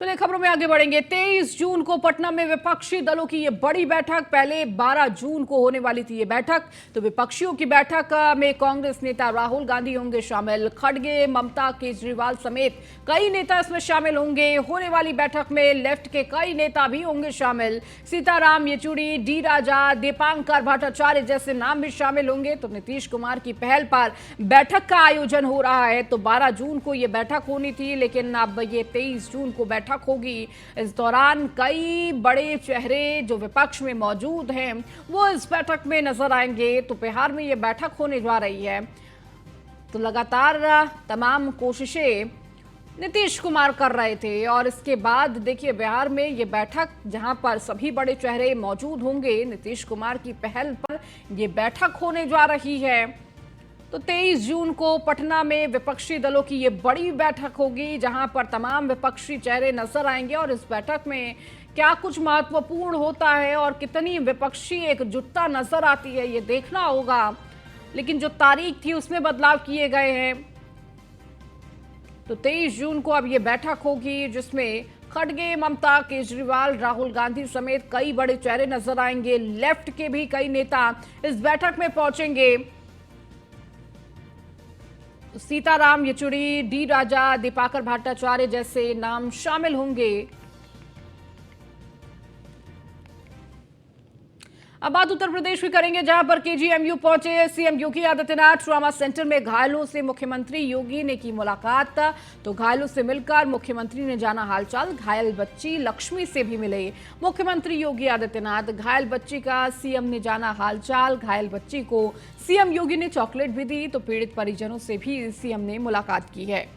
चलिए खबरों में आगे बढ़ेंगे। 23 जून को पटना में विपक्षी दलों की ये बड़ी बैठक, पहले 12 जून को होने वाली थी ये बैठक। तो विपक्षियों की बैठक में कांग्रेस नेता राहुल गांधी होंगे शामिल, खड़गे, ममता, केजरीवाल समेत कई नेता इसमें शामिल होंगे। होने वाली बैठक में लेफ्ट के कई नेता भी होंगे शामिल, सीताराम येचुरी, डी राजा, दीपांकर भट्टाचार्य जैसे नाम भी शामिल होंगे। तो नीतीश कुमार की पहल पर बैठक का आयोजन हो रहा है। तो 12 जून को ये बैठक होनी थी, लेकिन अब ये 23 जून को बैठक होगी। इस दौरान कई बड़े चेहरे जो विपक्ष में मौजूद हैं वो इस बैठक में नजर आएंगे। तो बिहार में ये बैठक होने जा रही है। तो लगातार तमाम कोशिशें नीतीश कुमार कर रहे थे और इसके बाद देखिए बिहार में ये बैठक जहां पर सभी बड़े चेहरे मौजूद होंगे, नीतीश कुमार की पहल पर ये बैठक होने जा रही है। तो 23 जून को पटना में विपक्षी दलों की ये बड़ी बैठक होगी जहां पर तमाम विपक्षी चेहरे नजर आएंगे और इस बैठक में क्या कुछ महत्वपूर्ण होता है और कितनी विपक्षी एकजुटता नजर आती है ये देखना होगा। लेकिन जो तारीख थी उसमें बदलाव किए गए हैं। तो 23 जून को अब ये बैठक होगी जिसमें खड़गे, ममता, केजरीवाल, राहुल गांधी समेत कई बड़े चेहरे नजर आएंगे। लेफ्ट के भी कई नेता इस बैठक में पहुंचेंगे। सीताराम येचुरी, डी राजा, दीपांकर भट्टाचार्य जैसे नाम शामिल होंगे। अब बात उत्तर प्रदेश की करेंगे जहां पर केजीएमयू पहुंचे CM Yogi Adityanath. Trauma centre में घायलों से मुख्यमंत्री योगी ने की मुलाकात। तो घायलों से मिलकर मुख्यमंत्री ने जाना हालचाल। घायल बच्ची लक्ष्मी से भी मिले मुख्यमंत्री योगी आदित्यनाथ। घायल बच्ची का सीएम ने जाना हालचाल। घायल बच्ची को सीएम योगी ने चॉकलेट भी दी। तो पीड़ित परिजनों से भी सीएम ने मुलाकात की है।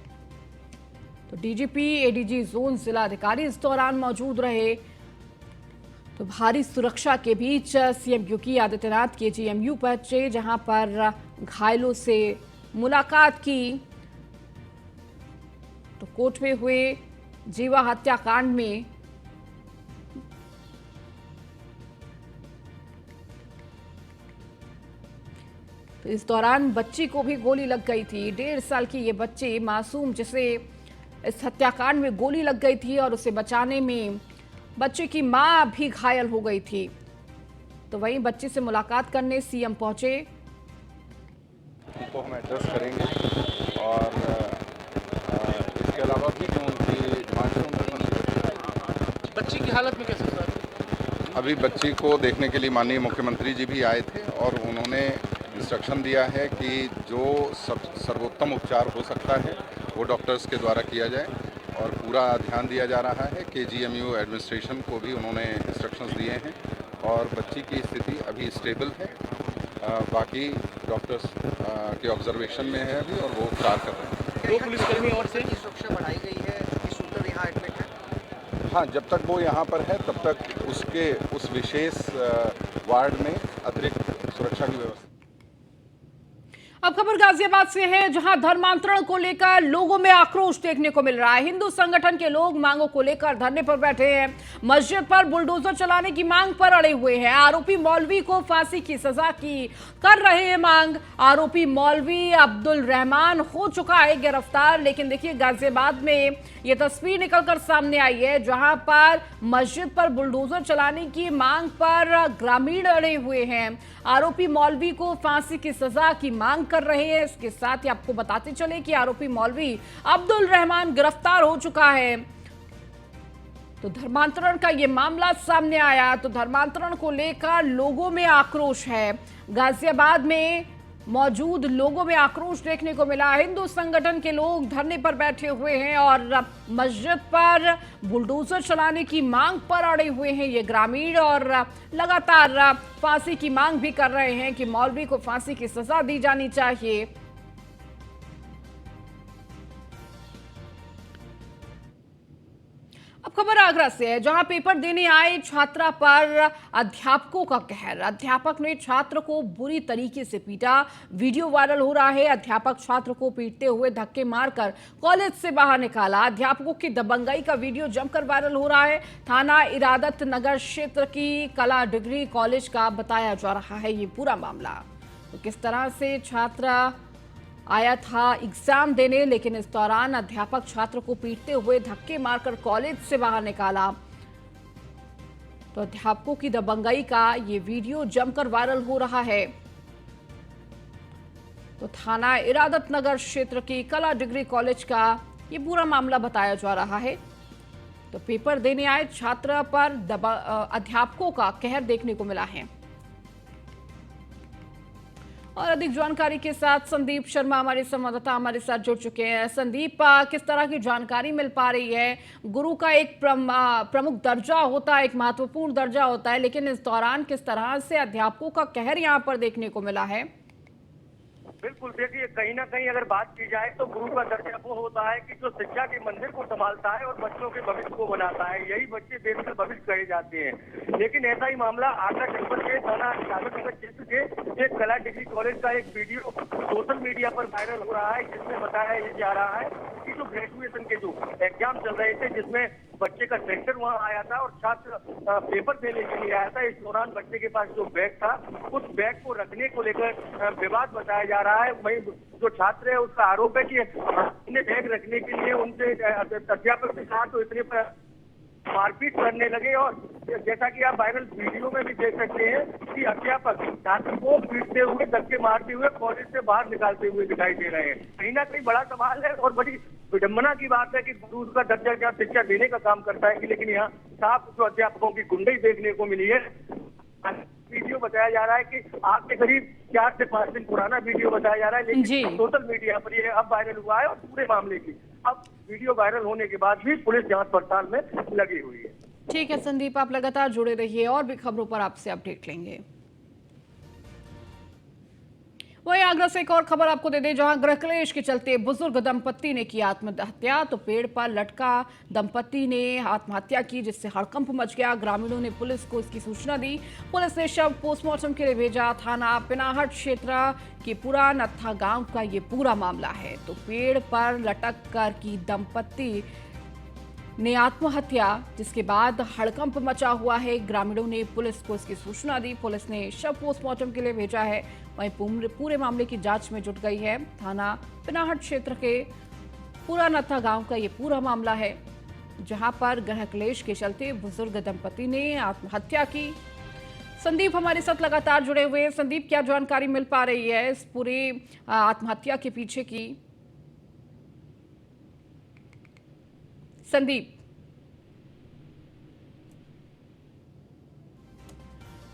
तो डीजीपी, एडीजी जोन, जिला अधिकारी इस दौरान मौजूद रहे। तो भारी सुरक्षा के बीच सीएम योगी आदित्यनाथ केजीएमयू पहुंचे जहां पर घायलों से मुलाकात की। तो कोर्ट में हुए जीवा हत्याकांड में तो इस दौरान बच्ची को भी गोली लग गई थी। 1.5 साल की ये बच्ची मासूम जिसे इस हत्याकांड में गोली लग गई थी और उसे बचाने में बच्चे की मां भी घायल हो गई थी। तो वहीं बच्ची से मुलाकात करने सीएम पहुंचे। उनको हम एड्रेस करेंगे और इसके अलावा भी जो उनकी बच्ची की हालत में कैसे सर? अभी बच्ची को देखने के लिए माननीय मुख्यमंत्री जी भी आए थे और उन्होंने इंस्ट्रक्शन दिया है कि जो सर्वोत्तम उपचार हो सकता है वो डॉक्टर्स के द्वारा किया जाए और पूरा ध्यान दिया जा रहा है। केजीएमयू एडमिनिस्ट्रेशन को भी उन्होंने इंस्ट्रक्शंस दिए हैं और बच्ची की स्थिति अभी स्टेबल है। बाकी डॉक्टर्स के ऑब्जर्वेशन में है अभी और वो उपचार कर रहे हैं। 2 पुलिसकर्मी और से सुरक्षा बढ़ाई गई है कि शूटर यहाँ एडमिट है? हाँ, जब तक वो यहाँ पर है तब तक उसके उस विशेष वार्ड में अतिरिक्त सुरक्षा की व्यवस्था। अब खबर गाजियाबाद से है जहां धर्मांतरण को लेकर लोगों में आक्रोश देखने को मिल रहा है। हिंदू संगठन के लोग मांगों को लेकर धरने पर बैठे हैं। मस्जिद पर बुलडोजर चलाने की मांग पर अड़े हुए हैं। आरोपी मौलवी को फांसी की सजा की कर रहे हैं मांग। आरोपी मौलवी अब्दुल रहमान हो चुका है गिरफ्तार। लेकिन देखिए गाजियाबाद में यह तस्वीर निकलकर सामने आई है जहां पर मस्जिद पर बुलडोजर चलाने की मांग पर ग्रामीण अड़े हुए हैं। आरोपी मौलवी को फांसी की सजा की मांग कर रहे हैं। इसके साथ ही आपको बताते चले कि आरोपी मौलवी अब्दुल रहमान गिरफ्तार हो चुका है। तो धर्मांतरण का यह मामला सामने आया। तो धर्मांतरण को लेकर लोगों में आक्रोश है। गाजियाबाद में मौजूद लोगों में आक्रोश देखने को मिला। हिंदू संगठन के लोग धरने पर बैठे हुए हैं और मस्जिद पर बुलडोजर चलाने की मांग पर अड़े हुए हैं ये ग्रामीण और लगातार फांसी की मांग भी कर रहे हैं कि मौलवी को फांसी की सजा दी जानी चाहिए। अब खबर आगरा से है जहां पेपर देने आए छात्रा पर अध्यापकों का कहर। अध्यापक ने छात्र को बुरी तरीके से पीटा। वीडियो वायरल हो रहा है। अध्यापक छात्र को पीटते हुए धक्के मारकर कॉलेज से बाहर निकाला। अध्यापकों की दबंगई का वीडियो जमकर वायरल हो रहा है। थाना इरादत नगर क्षेत्र की कला डिग्री कॉलेज का बताया जा रहा है ये पूरा मामला। तो किस तरह से छात्रा आया था एग्जाम देने, लेकिन इस दौरान अध्यापक छात्र को पीटते हुए धक्के मारकर कॉलेज से बाहर निकाला। तो अध्यापकों की दबंगई का ये वीडियो जमकर वायरल हो रहा है। तो थाना इरादत नगर क्षेत्र की कला डिग्री कॉलेज का ये पूरा मामला बताया जा रहा है। तो पेपर देने आए छात्र पर अध्यापकों का कहर देखने को मिला है। और अधिक जानकारी के साथ संदीप शर्मा हमारे संवाददाता हमारे साथ जुड़ चुके हैं। संदीप, किस तरह की जानकारी मिल पा रही है? गुरु का एक प्रमुख दर्जा होता है, एक महत्वपूर्ण दर्जा होता है, लेकिन इस दौरान किस तरह से अध्यापकों का कहर यहाँ पर देखने को मिला है? बिल्कुल, देखिए कहीं ना कहीं अगर बात की जाए तो गुरु का दर्जा वो होता है कि जो शिक्षा के मंदिर को संभालता है और बच्चों के भविष्य को बनाता है। यही बच्चे देश का भविष्य कहे जाते हैं। लेकिन ऐसा ही मामला आगरा जनपद के थाना इरादत नगर क्षेत्र के एक कला डिग्री कॉलेज का एक वीडियो सोशल मीडिया पर वायरल हो रहा है, जिसमें बताया जा रहा है कि जो ग्रेजुएशन के जो एग्जाम चल रहे थे, जिसमें बच्चे का सेंटर वहां आया था और छात्र पेपर देने के लिए आया था। इस दौरान बच्चे के पास जो बैग था, उस बैग को रखने को लेकर विवाद बताया जा रहा है। वहीं जो छात्र है उसका आरोप है कि बैग रखने के लिए उनसे अध्यापक के साथ तो इतने पर मारपीट करने लगे। और जैसा कि आप वायरल वीडियो में भी देख सकते हैं कि अध्यापक छात्र को पीटते हुए, धक्के मारते हुए कॉलेज से बाहर निकालते हुए दिखाई दे रहे हैं। कहीं ना कहीं बड़ा सवाल है और बड़ी विडंबना की बात है कि गुरु का दर्जा क्या शिक्षा देने का काम करता है, लेकिन यहाँ साफ जो अध्यापकों की गुंडई देखने को मिली है। वीडियो बताया जा रहा है कि आज के करीब 4 से 5 दिन पुराना वीडियो बताया जा रहा है, लेकिन सोशल मीडिया पर ये अब वायरल हुआ है। और पूरे मामले की अब वीडियो वायरल होने के बाद भी पुलिस जांच पड़ताल में लगी हुई है। ठीक है संदीप, आप लगातार जुड़े रहिए और भी खबरों पर आपसे अपडेट लेंगे। वहीं आगरा से एक और खबर आपको दे दें, जहां गृह क्लेश के चलते बुजुर्ग दंपत्ति ने की आत्महत्या। तो पेड़ पर लटका दंपत्ति ने आत्महत्या की, जिससे हड़कंप मच गया। ग्रामीणों ने पुलिस को इसकी सूचना दी। पुलिस ने शव पोस्टमार्टम के लिए भेजा। थाना पिनाहट क्षेत्र के पूरा नत्था गांव का ये पूरा मामला है। तो पेड़ पर लटक कर की दंपत्ति ने आत्महत्या, जिसके बाद हड़कंप मचा हुआ है। ग्रामीणों ने पुलिस को इसकी सूचना दी। पुलिस ने शव पोस्टमार्टम के लिए भेजा है। वहीं पूरे मामले की जांच में जुट गई है। थाना पिनाहट क्षेत्र के पूरा नत्था गांव का ये पूरा मामला है, जहां पर गृह क्लेश के चलते बुजुर्ग दंपति ने आत्महत्या की। संदीप हमारे साथ लगातार जुड़े हुए हैं। संदीप, क्या जानकारी मिल पा रही है इस पूरी आत्महत्या के पीछे की? संदीप,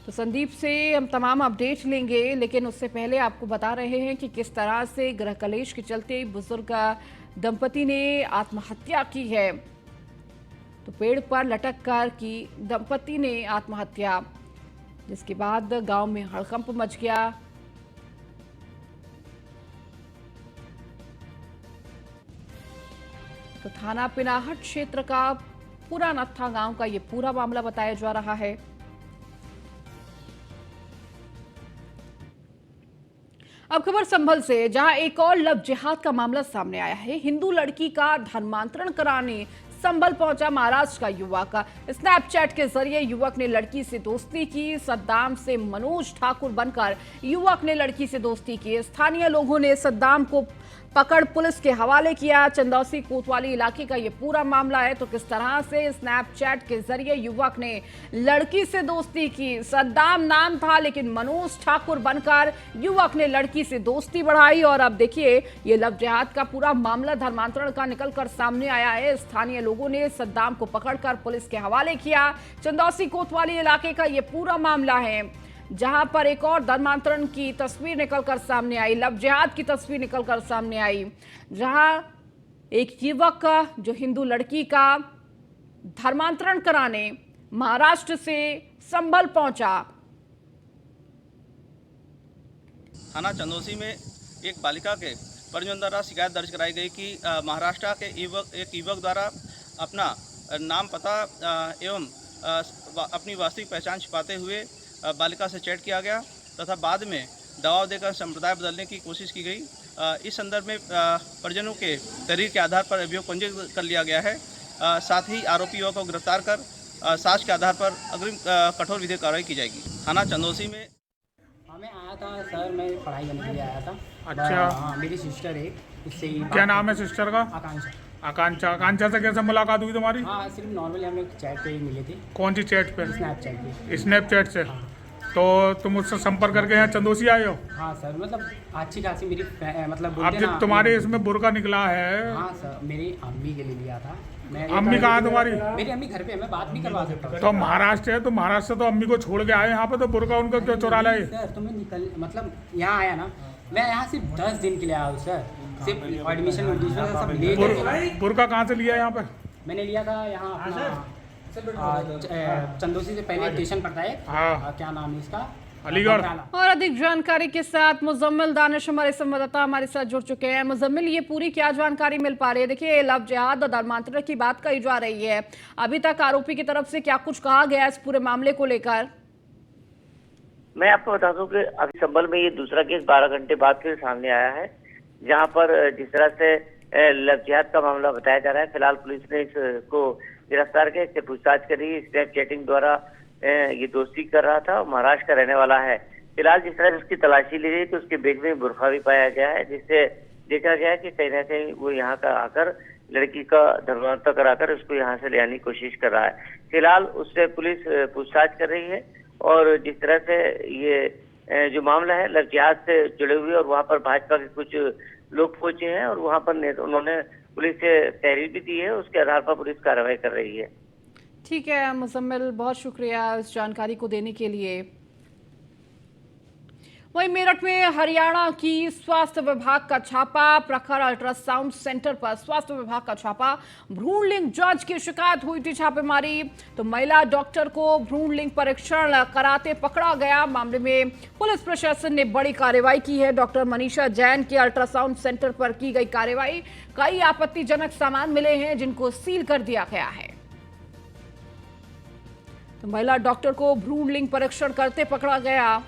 तो संदीप से हम तमाम अपडेट लेंगे, लेकिन उससे पहले आपको बता रहे हैं कि किस तरह से गृह कलेश के चलते बुजुर्ग दंपति ने आत्महत्या की है। तो पेड़ पर लटक कर की दंपति ने आत्महत्या, जिसके बाद गांव में हड़कंप मच गया। तो थाना पिनाहट क्षेत्र का पूरा नत्था गांव का ये पूरा मामला बताया जा रहा है। अब खबर संभल से, जहां एक और लव जिहाद का मामला सामने आया है। हिंदू लड़की का धर्मांतरण कराने संभल पहुंचा महाराष्ट्र का युवक। स्नैपचैट के जरिए युवक ने लड़की से दोस्ती की। सद्दाम से मनोज ठाकुर बनकर युवक ने लड़की से दोस्ती की। स्थानीय लोगों ने सद्दाम को पकड़ पुलिस के हवाले किया। चंदौसी कोतवाली इलाके का ये पूरा मामला है। तो किस तरह से स्नैपचैट के जरिए युवक ने लड़की से दोस्ती की। सद्दाम नाम था, लेकिन मनोज ठाकुर बनकर युवक ने लड़की से दोस्ती बढ़ाई। और अब देखिए, ये लव जिहाद का पूरा मामला धर्मांतरण का निकलकर सामने आया है। स्थानीय लोगों ने सद्दाम को पकड़कर पुलिस के हवाले किया। चंदौसी कोतवाली इलाके का ये पूरा मामला है, जहां पर एक और धर्मांतरण की तस्वीर निकलकर सामने आई, लव जिहाद की तस्वीर निकलकर सामने आई, जहां एक युवक जो हिंदू लड़की का धर्मांतरण कराने महाराष्ट्र से संभल पहुंचा। थाना चंदौसी में एक बालिका के परिजन द्वारा शिकायत दर्ज कराई गई कि महाराष्ट्र के एक युवक द्वारा अपना नाम, पता एवं अपनी वास्तविक पहचान छिपाते हुए बालिका से चैट किया गया तथा बाद में दबाव देकर संप्रदाय बदलने की कोशिश की गई। इस संदर्भ में परिजनों के तहरीर के आधार पर अभियोग पंजीकृत कर लिया गया है। साथ ही आरोपी युवक को गिरफ्तार कर साक्ष्य के आधार पर अग्रिम कठोर विधिक कार्रवाई की जाएगी। थाना चंदौसी में हमें आज था सर, मैं पढ़ाई करने के लिए आया था। अच्छा। हाँ, मेरी सिस्टर है, उससे ही क्या नाम है सिस्टर का? आकांक्षा। आकांक्षा। आकांक्षा से कैसे मुलाकात हुई तुम्हारी? हाँ, सिर्फ नॉर्मली हम एक चैट पे ही मिले थे, कौन सी चैट पे? स्नैपचैट पे। स्नैपचैट से। तो तुम उससे संपर्क करके यहाँ चंदोसी आए हो? हाँ सर, मतलब अच्छी खासी मेरी मतलब अब बोलते जब ना, तुम्हारे इसमें बुर्का निकला है। हाँ सर, मेरी अम्मी के लिए लिया था। अम्मी कहाँ है तुम्हारी? मेरी अम्मी घर पे है, मैं बात भी करवा सकता हूँ। तो महाराष्ट्र है, तो महाराष्ट्र से तो अम्मी को छोड़ के आए यहाँ पे, तो बुर्का उनका क्यों चुरा लाए? सर तुम्हें निकल मतलब यहाँ आया ना, मैं यहाँ सिर्फ 10 दिन के लिए आया हूँ सर, सिर्फ एडमिशन सब ले करके। बुर्का कहाँ से लिया यहाँ पे? मैंने लिया था यहाँ अपना चंदोसी से पहले स्टेशन पड़ता है, हाँ। क्या नाम है इसका, अलीगढ़। और अधिक जानकारी के साथ मुजम्मिल दानिश हमारे संवाददाता हमारे साथ जुड़ चुके हैं। मुजम्मिल, ये पूरी क्या जानकारी मिल पा रही है? देखिए, लव जिहाद और धर्मांतरण की बात कही जा रही है, अभी तक आरोपी की तरफ से क्या कुछ कहा गया इस पूरे मामले को लेकर? मैं आपको बता दूं कि अभी संभल में ये दूसरा केस 12 घंटे बाद फिर सामने आया है, जहां पर जिस तरह से लव जिहाद का मामला बताया जा रहा है। फिलहाल पुलिस ने इसको गिरफ्तार किया, इससे पूछताछ करी। स्नैप चैटिंग द्वारा ये दोस्ती कर रहा था, महाराष्ट्र का रहने वाला है। फिलहाल जिस तरह से उसकी तलाशी ली गई तो उसके बैग में बुरखा भी पाया गया है, जिससे देखा गया कि कहीं ना कहीं वो यहाँ का आकर लड़की का धर्मांतरण कराकर उसको यहाँ से ले आने की कोशिश कर रहा है। फिलहाल उससे पुलिस पूछताछ कर रही है और जिस तरह से ये जो मामला है लव जिहाद से जुड़े हुए, और वहाँ पर भाजपा के कुछ लोग पहुंचे हैं और वहाँ पर उन्होंने पुलिस से तहरीर भी दी है, उसके आधार पर पुलिस कार्रवाई कर रही है। ठीक है मुजम्मिल, बहुत शुक्रिया इस जानकारी को देने के लिए। वहीं मेरठ में हरियाणा की स्वास्थ्य विभाग का छापा, प्रखर अल्ट्रासाउंड सेंटर पर स्वास्थ्य विभाग का छापा। भ्रूण लिंग जांच की शिकायत हुई थी छापेमारी, तो महिला डॉक्टर को भ्रूण लिंग परीक्षण कराते पकड़ा गया। मामले में पुलिस प्रशासन ने बड़ी कार्रवाई की है। डॉक्टर मनीषा जैन के अल्ट्रासाउंड सेंटर पर की गई कार्रवाई, कई आपत्तिजनक सामान मिले हैं जिनको सील कर दिया गया है। तो महिला डॉक्टर को भ्रूण लिंग परीक्षण करते पकड़ा गया।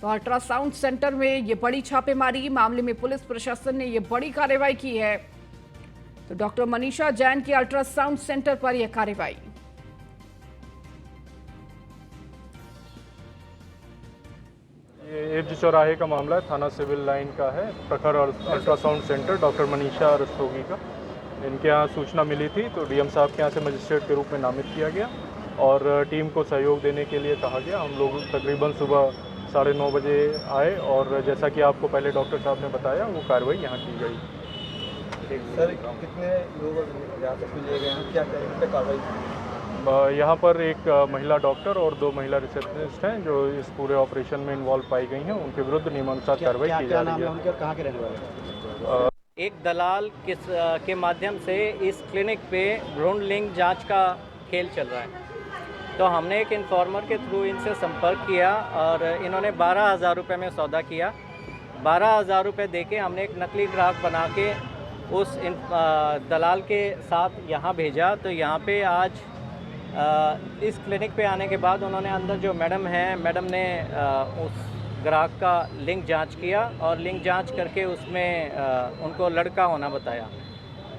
तो अल्ट्रासाउंड सेंटर में ये बड़ी छापेमारी, मामले में पुलिस प्रशासन ने ये बड़ी कार्रवाई की है। तो डॉक्टर मनीषा जैन के अल्ट्रासाउंड सेंटर पर यह कार्रवाई। ये एब्ज चौराहे का मामला है, थाना सिविल लाइन का है। प्रखर ultrasound centre doctor Manisha Rastogi का, इनके यहाँ सूचना मिली थी तो डीएम साहब के यहाँ से मजिस्ट्रेट के रूप में नामित किया गया और टीम को सहयोग देने के लिए कहा गया। हम लोग तकरीबन सुबह 9:30 बजे आए और जैसा कि आपको पहले डॉक्टर साहब ने बताया वो कार्रवाई यहाँ की गई। सर कितने लोग यहाँ तक लिए गए हैं, क्या क्या कार्रवाई? यहाँ पर एक महिला डॉक्टर और 2 महिला रिसेप्शनिस्ट हैं जो इस पूरे ऑपरेशन में इन्वॉल्व पाई गई हैं। उनके विरुद्ध नियमानुसार कार्रवाई की जा रही है। कहाँ के रहने वाले? एक दलाल के माध्यम से इस क्लिनिक पे भ्रूण लिंग जांच का खेल चल रहा है, तो हमने एक इन्फॉर्मर के थ्रू इनसे संपर्क किया और इन्होंने 12,000 रुपये में सौदा किया। 12,000 रुपये देके हमने एक नकली ग्राहक बना के उस दलाल के साथ यहाँ भेजा। तो यहाँ पे आज इस क्लिनिक पे आने के बाद उन्होंने अंदर जो मैडम है, मैडम ने उस ग्राहक का लिंग जांच किया और लिंग जांच करके उसमें उनको लड़का होना बताया।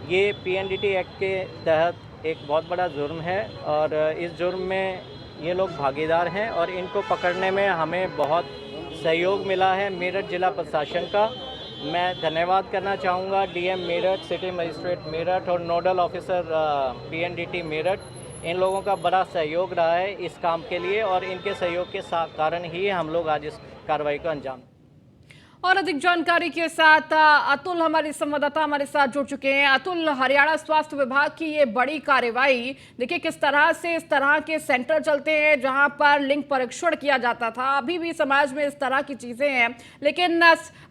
ये पीएनडीटी एक्ट के तहत एक बहुत बड़ा जुर्म है और इस जुर्म में ये लोग भागीदार हैं और इनको पकड़ने में हमें बहुत सहयोग मिला है मेरठ जिला प्रशासन का। मैं धन्यवाद करना चाहूँगा DM Meerut, city magistrate Meerut और नोडल ऑफिसर पीएनडीटी मेरठ। इन लोगों का बड़ा सहयोग रहा है इस काम के लिए और इनके सहयोग के कारण ही हम लोग आज इस कार्रवाई को अंजाम। और अधिक जानकारी के साथ अतुल हमारे संवाददाता हमारे साथ जुड़ चुके हैं। अतुल, हरियाणा स्वास्थ्य विभाग की ये बड़ी कार्रवाई, देखिए किस तरह से इस तरह के सेंटर चलते हैं जहां पर लिंग परीक्षण किया जाता था, अभी भी समाज में इस तरह की चीजें हैं, लेकिन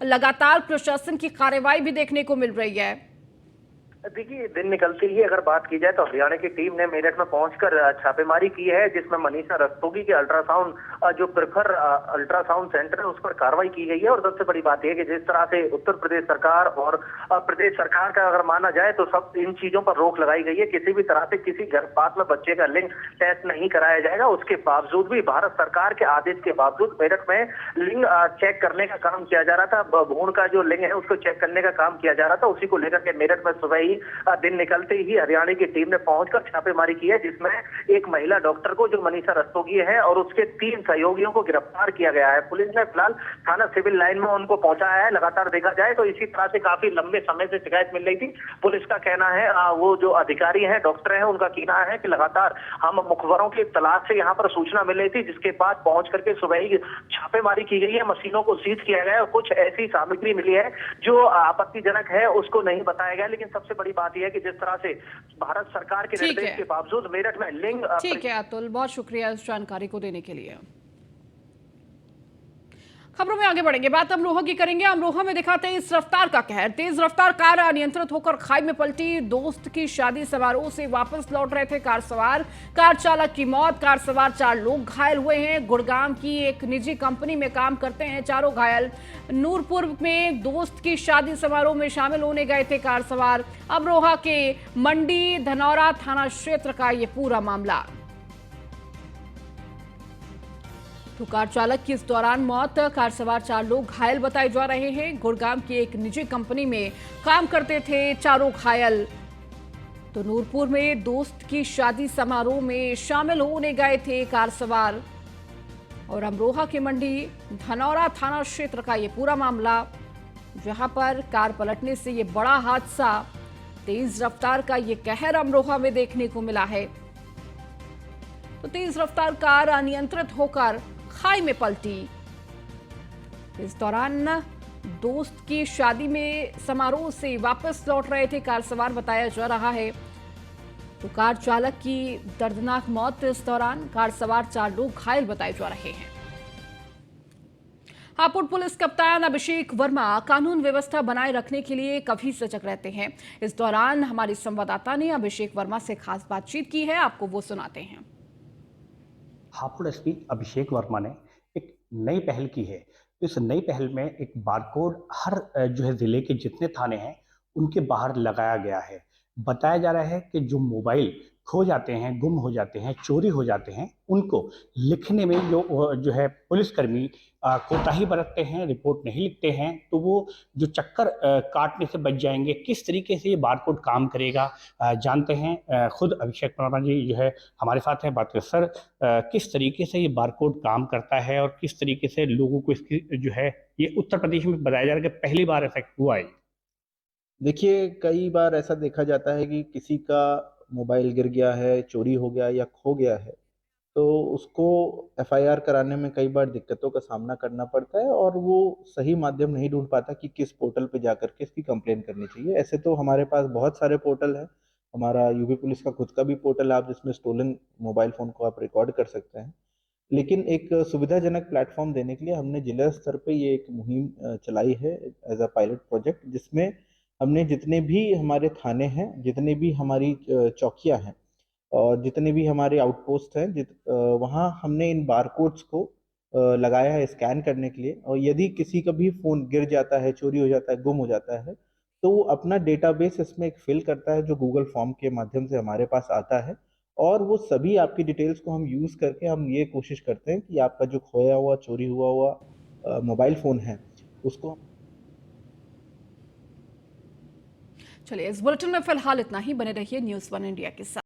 लगातार प्रशासन की कार्रवाई भी देखने को मिल रही है। देखिए, दिन निकलते ही अगर बात की जाए तो हरियाणा की टीम ने मेरठ में पहुंचकर छापेमारी की है, जिसमें मनीषा रस्तोगी के अल्ट्रासाउंड जो प्रखर अल्ट्रासाउंड सेंटर है उस पर कार्रवाई की गई है। और सबसे बड़ी बात यह कि जिस तरह से उत्तर प्रदेश सरकार और प्रदेश सरकार का अगर माना जाए तो सब इन चीजों पर रोक लगाई गई है। किसी भी तरह से किसी गर्भपात में बच्चे का लिंग टेस्ट नहीं कराया जाएगा। उसके बावजूद भी भारत सरकार के आदेश के बावजूद मेरठ में लिंग चेक करने का काम किया जा रहा था। भ्रूण का जो लिंग है उसको चेक करने का काम किया जा रहा था। उसी को लेकर के मेरठ में सुबह ही दिन निकलते ही हरियाणा की टीम ने पहुंचकर छापेमारी की है, जिसमें एक महिला डॉक्टर को, जो मनीषा रस्तोगी है, और उसके 3 सहयोगियों को गिरफ्तार किया गया है। पुलिस ने फिलहाल थाना सिविल लाइन में उनको पहुंचाया है। लगातार देखा जाए तो इसी तरह से काफी लंबे समय से शिकायत मिल रही थी। पुलिस का कहना है, वो जो अधिकारी हैं, डॉक्टर हैं, उनका कहना है कि लगातार हम मुखबरों की तलाश से यहाँ पर सूचना मिल रही थी, जिसके बाद पहुंच करके सुबह ही छापेमारी की गई है, मशीनों को सीज किया गया है और कुछ ऐसी सामग्री मिली है जो आपत्तिजनक है, उसको नहीं बताया गया। लेकिन सबसे बड़ी बात यह है कि जिस तरह से भारत सरकार के निर्देश के बावजूद मेरठ में लिंग। ठीक है अतुल, बहुत शुक्रिया इस जानकारी को देने के लिए। खबरों में आगे बढ़ेंगे, बात अमरोहा की करेंगे। अमरोहा में दिखाते हैं इस रफ्तार का कहर। तेज रफ्तार कार अनियंत्रित होकर खाई में पलटी। दोस्त की शादी समारोह से वापस लौट रहे थे कार सवार, कार चालक की मौत, कार सवार 4 लोग घायल हुए हैं। गुड़गांव की एक निजी कंपनी में काम करते हैं चारों घायल। नूरपुर में दोस्त की शादी समारोह में शामिल होने गए थे कार सवार। अमरोहा के मंडी धनौरा थाना क्षेत्र का ये पूरा मामला। तो कार चालक की इस दौरान मौत, कार सवार 4 लोग घायल बताए जा रहे हैं। गुड़गांव की एक निजी कंपनी में काम करते थे चारों घायल। तो नूरपुर में दोस्त की शादी समारोह में शामिल होने गए थे कार सवार। और अमरोहा के मंडी धनौरा थाना क्षेत्र का ये पूरा मामला, जहां पर कार पलटने से ये बड़ा हादसा, तेज रफ्तार का ये कहर अमरोहा में देखने को मिला है। तो तेज रफ्तार कार अनियंत्रित होकर खाई में पलटी। इस दौरान दोस्त की शादी में समारोह से वापस लौट रहे थे कार सवार बताया जा रहा है। तो कार चालक की दर्दनाक मौत, इस दौरान कार सवार 4 लोग घायल बताए जा रहे हैं। हापुड़ पुलिस कप्तान अभिषेक वर्मा कानून व्यवस्था बनाए रखने के लिए कभी सजग रहते हैं। इस दौरान हमारे संवाददाता ने अभिषेक वर्मा से खास बातचीत की है, आपको वो सुनाते हैं। हापुड़ एसपी अभिषेक वर्मा ने एक नई पहल की है। इस नई पहल में एक बारकोड हर जो है जिले के जितने थाने हैं उनके बाहर लगाया गया है। बताया जा रहा है कि जो मोबाइल खो जाते हैं, गुम हो जाते हैं, चोरी हो जाते हैं, उनको लिखने में जो है पुलिसकर्मी कोताही बरतते हैं, रिपोर्ट नहीं लिखते हैं, तो वो जो चक्कर काटने से बच जाएंगे। किस तरीके से ये बारकोड काम करेगा जानते हैं। खुद अभिषेक वर्मा जी जो है हमारे साथ हैं, बात कर सर किस तरीके से ये बारकोड काम करता है और किस तरीके से लोगों को इसकी जो है, ये उत्तर प्रदेश में बताया जा रहा है कि पहली बार इफेक्ट हुआ है। देखिए, कई बार ऐसा देखा जाता है कि किसी का मोबाइल गिर गया है, चोरी हो गया या खो गया है, तो उसको एफआईआर कराने में कई बार दिक्कतों का सामना करना पड़ता है और वो सही माध्यम नहीं ढूंढ पाता कि किस पोर्टल पे जाकर के इसकी कंप्लेन करनी चाहिए। ऐसे तो हमारे पास बहुत सारे पोर्टल हैं। हमारा यूपी पुलिस का खुद का भी पोर्टल है, आप जिसमें स्टोलन मोबाइल फ़ोन को आप रिकॉर्ड कर सकते हैं। लेकिन एक सुविधाजनक प्लेटफॉर्म देने के लिए हमने जिला स्तर पे ये एक मुहिम चलाई है एज अ पायलट प्रोजेक्ट, जिसमें हमने जितने भी हमारे थाने हैं, जितने भी हमारी चौकियाँ हैं और जितने भी हमारे आउटपोस्ट हैं, वहाँ हमने इन बारकोड्स को लगाया है स्कैन करने के लिए। और यदि किसी का भी फ़ोन गिर जाता है, चोरी हो जाता है, गुम हो जाता है, तो वो अपना डेटाबेस इसमें एक फिल करता है जो गूगल फॉर्म के माध्यम से हमारे पास आता है। और वो सभी आपकी डिटेल्स को हम यूज़ करके हम ये कोशिश करते हैं कि आपका जो खोया हुआ, चोरी हुआ मोबाइल फ़ोन है उसको। चलिए, इस बुलेटिन में फिलहाल इतना ही। बने रहिए न्यूज़ 1 इंडिया के साथ।